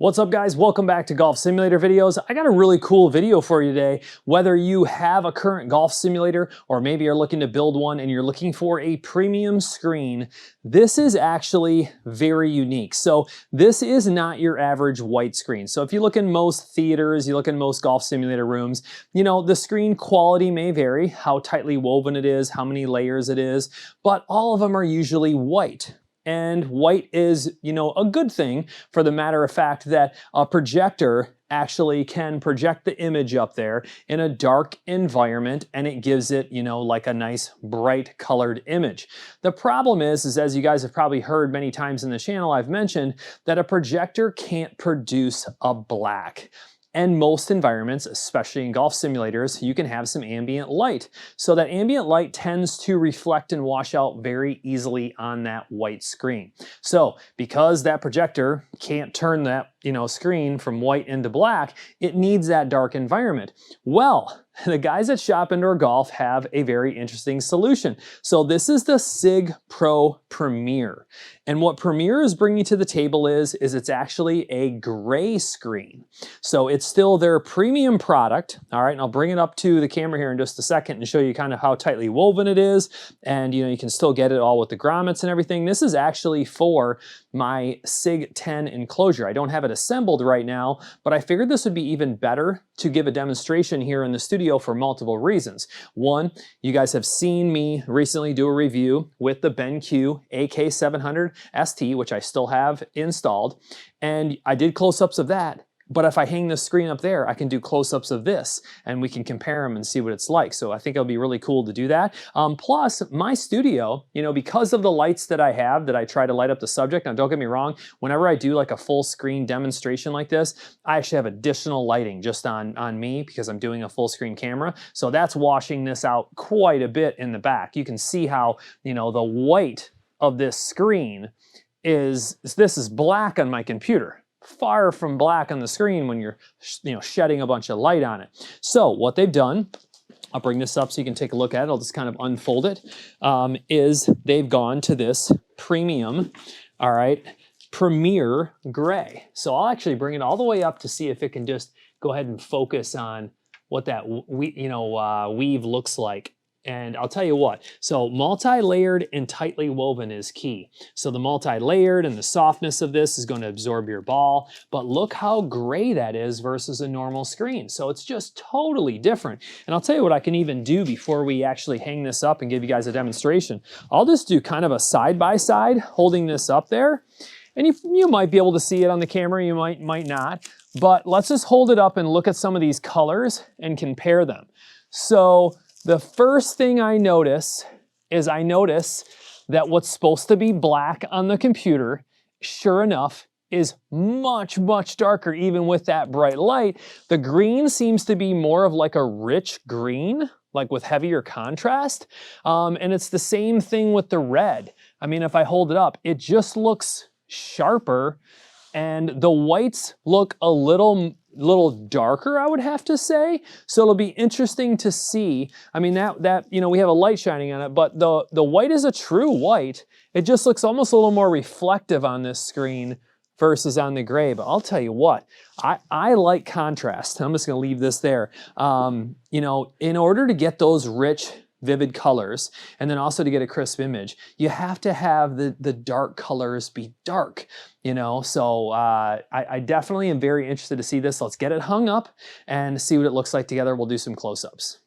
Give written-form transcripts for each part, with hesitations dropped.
What's up guys, welcome back to Golf Simulator videos. I got a really cool video for you today. Whether you have a current golf simulator or maybe you're looking to build one and you're looking for a premium screen, this is actually very unique. So this is not your average white screen. So if you look in most theaters, you look in most golf simulator rooms, you know, the screen quality may vary, how tightly woven it is, how many layers it is, but all of them are usually white. And white is, you know, a good thing for the matter of fact that a projector actually can project the image up there in a dark environment and it gives it, you know, like a nice bright colored image. The problem is as you guys have probably heard many times in the channel, I've mentioned that a projector can't produce a black. And most environments, especially in golf simulators, you can have some ambient light. So that ambient light tends to reflect and wash out very easily on that white screen. So because that projector can't turn that, you know, screen from white into black, it needs that dark environment. Well, the guys at Shop Indoor Golf have a very interesting solution. So this is the SIGPRO Premier. And what Premier is bringing to the table is it's actually a gray screen. So it's still their premium product, all right? And I'll bring it up to the camera here in just a second and show you kind of how tightly woven it is. And you know, you can still get it all with the grommets and everything. This is actually for my SIG 10 enclosure. I don't have it assembled right now, but I figured this would be even better to give a demonstration here in the studio for multiple reasons. One, you guys have seen me recently do a review with the BenQ AK700 ST, which I still have installed, and I did close-ups of that. But if I hang the screen up there, I can do close-ups of this and we can compare them and see what it's like. So I think it'll be really cool to do that. Plus my studio, you know, because of the lights that I have that I try to light up the subject, now don't get me wrong, whenever I do like a full screen demonstration like this, I actually have additional lighting just on me because I'm doing a full screen camera. So that's washing this out quite a bit in the back. You can see how, you know, the white of this screen this is black on my computer. Far from black on the screen when you're, you know, shedding a bunch of light on it. So what they've done, I'll bring this up so you can take a look at it, I'll just kind of unfold it, is they've gone to this premium, all right, Premier Gray. So I'll actually bring it all the way up to see if it can just go ahead and focus on what that weave looks like. And I'll tell you what, so multi-layered and tightly woven is key. So the multi-layered and the softness of this is going to absorb your ball, but look how gray that is versus a normal screen. So it's just totally different. And I'll tell you what I can even do before we actually hang this up and give you guys a demonstration. I'll just do kind of a side-by-side holding this up there. And you might be able to see it on the camera, you might not. But let's just hold it up and look at some of these colors and compare them. So the first thing I notice is that what's supposed to be black on the computer, sure enough, is much, much darker even with that bright light. The green seems to be more of like a rich green, like with heavier contrast. And it's the same thing with the red. I mean, if I hold it up, it just looks sharper and the whites look a little darker, I would have to say. So it'll be interesting to see. I mean, that you know, we have a light shining on it, but the white is a true white. It just looks almost a little more reflective on this screen versus on the gray. But I'll tell you what, I like contrast. I'm just gonna leave this there. You know, in order to get those rich, vivid colors, and then also to get a crisp image, you have to have the dark colors be dark, you know? So I definitely am very interested to see this. Let's get it hung up and see what it looks like together. We'll do some close-ups.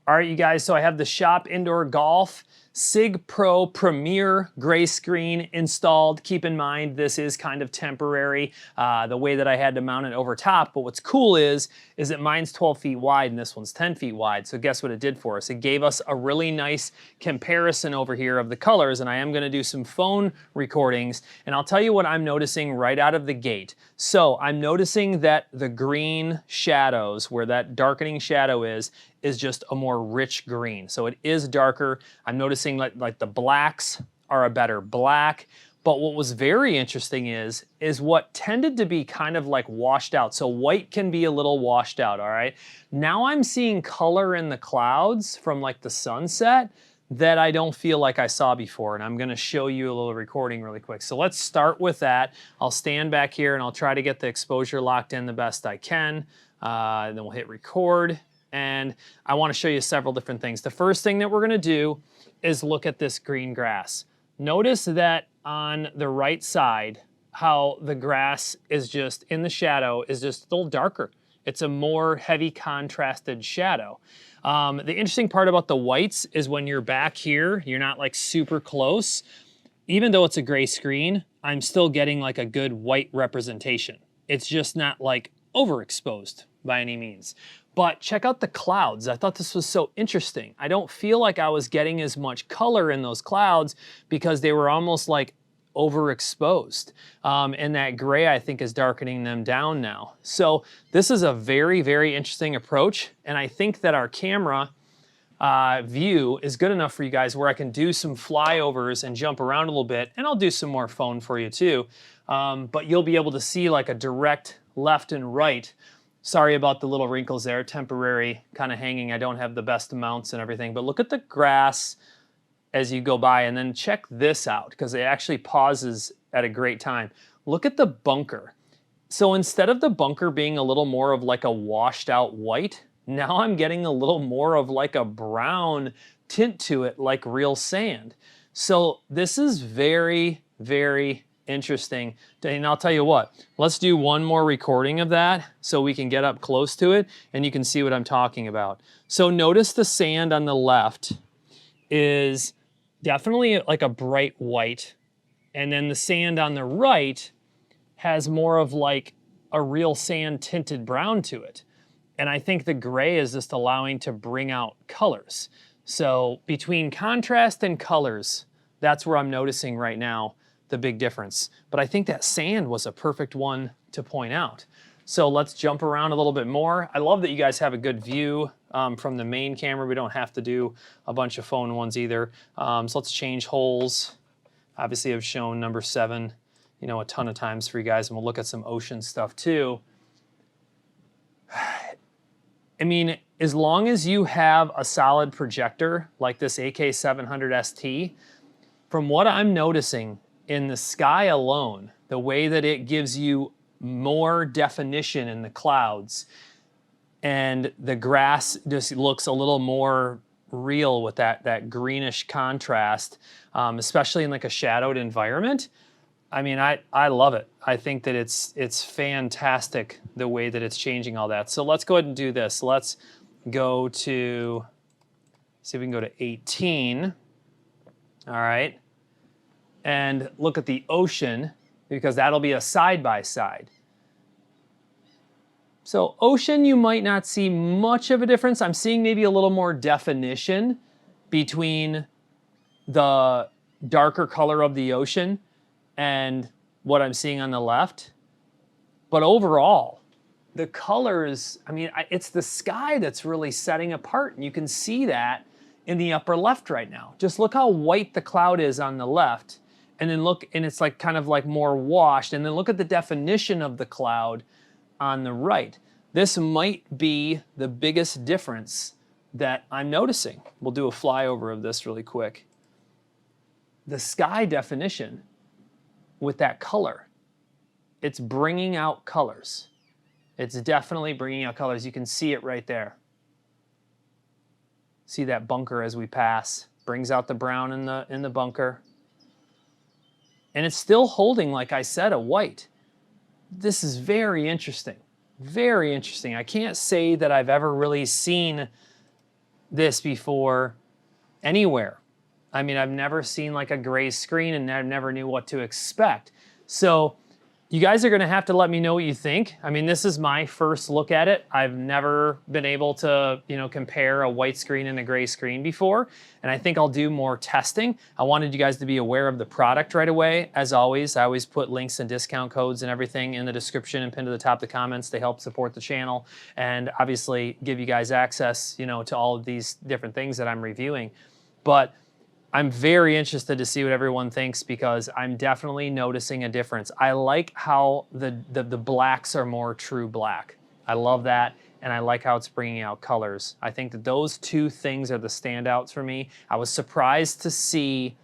All right, you guys, so I have the Shop Indoor Golf SIGPRO Premier gray screen installed. Keep in mind, this is kind of temporary, the way that I had to mount it over top, but what's cool is that mine's 12 feet wide and this one's 10 feet wide. So guess what it did for us? It gave us a really nice comparison over here of the colors, and I am gonna do some phone recordings, and I'll tell you what I'm noticing right out of the gate. So I'm noticing that the green shadows, where that darkening shadow is just a more rich green. So it is darker. I'm noticing like the blacks are a better black. But what was very interesting is what tended to be kind of like washed out. So white can be a little washed out, all right? Now I'm seeing color in the clouds from like the sunset that I don't feel like I saw before, and I'm gonna show you a little recording really quick. So let's start with that. I'll stand back here and I'll try to get the exposure locked in the best I can. And then we'll hit record, and I wanna show you several different things. The first thing that we're gonna do is look at this green grass. Notice that on the right side, how the grass is just in the shadow is just a little darker. It's a more heavy contrasted shadow. The interesting part about the whites is when you're back here, you're not like super close. Even though it's a gray screen, I'm still getting like a good white representation. It's just not like overexposed by any means. But check out the clouds. I thought this was so interesting. I don't feel like I was getting as much color in those clouds because they were almost like overexposed. And that gray, I think, is darkening them down now. So this is a very, very interesting approach. And I think that our camera view is good enough for you guys where I can do some flyovers and jump around a little bit. And I'll do some more phone for you too. But you'll be able to see like a direct left and right. Sorry about the little wrinkles there, temporary kind of hanging. I don't have the best amounts and everything, but look at the grass as you go by, and then check this out because it actually pauses at a great time. Look at the bunker. So instead of the bunker being a little more of like a washed out white, now I'm getting a little more of like a brown tint to it, like real sand. So this is very, very interesting. And I'll tell you what, let's do one more recording of that so we can get up close to it and you can see what I'm talking about. So notice the sand on the left is definitely like a bright white. And then the sand on the right has more of like a real sand tinted brown to it. And I think the gray is just allowing to bring out colors. So between contrast and colors, that's where I'm noticing right now the big difference. But I think that sand was a perfect one to point out. So let's jump around a little bit more. I love that you guys have a good view from the main camera. We don't have to do a bunch of phone ones either. So let's change holes. Obviously I've shown number 7, you know, a ton of times for you guys, and we'll look at some ocean stuff too. I mean, as long as you have a solid projector like this AK700 ST, from what I'm noticing in the sky alone, the way that it gives you more definition in the clouds, and the grass just looks a little more real with that greenish contrast, especially in like a shadowed environment. I mean, I love it. I think that it's fantastic the way that it's changing all that. So let's go ahead and do this. Let's go to, see if we can go to 18. All right. And look at the ocean, because that'll be a side-by-side. So ocean, you might not see much of a difference. I'm seeing maybe a little more definition between the darker color of the ocean and what I'm seeing on the left. But overall, the colors, I mean, it's the sky that's really setting apart. And you can see that in the upper left right now. Just look how white the cloud is on the left. And then look, and it's like kind of like more washed. And then look at the definition of the cloud on the right. This might be the biggest difference that I'm noticing. We'll do a flyover of this really quick. The sky definition with that color, it's bringing out colors. It's definitely bringing out colors. You can see it right there. See that bunker as we pass. Brings out the brown in the bunker. And it's still holding, like I said, a white. This is very interesting. Very interesting. I can't say that I've ever really seen this before anywhere. I mean, I've never seen like a gray screen, and I never knew what to expect. So you guys are gonna have to let me know what you think. I mean, this is my first look at it. I've never been able to, you know, compare a white screen and a gray screen before. And I think I'll do more testing. I wanted you guys to be aware of the product right away. As always, I always put links and discount codes and everything in the description and pinned to the top of the comments to help support the channel. And obviously give you guys access, you know, to all of these different things that I'm reviewing. But I'm very interested to see what everyone thinks, because I'm definitely noticing a difference. I like how the blacks are more true black. I love that. and I like how it's bringing out colors. I think that those two things are the standouts for me. I was surprised to see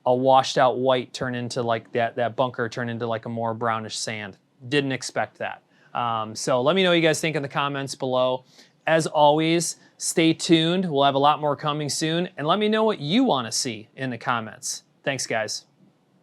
a washed out white turn into like that bunker turn into like a more brownish sand. Didn't expect that. So let me know what you guys think in the comments below. As always, stay tuned. We'll have a lot more coming soon, and let me know what you want to see in the comments. Thanks, guys.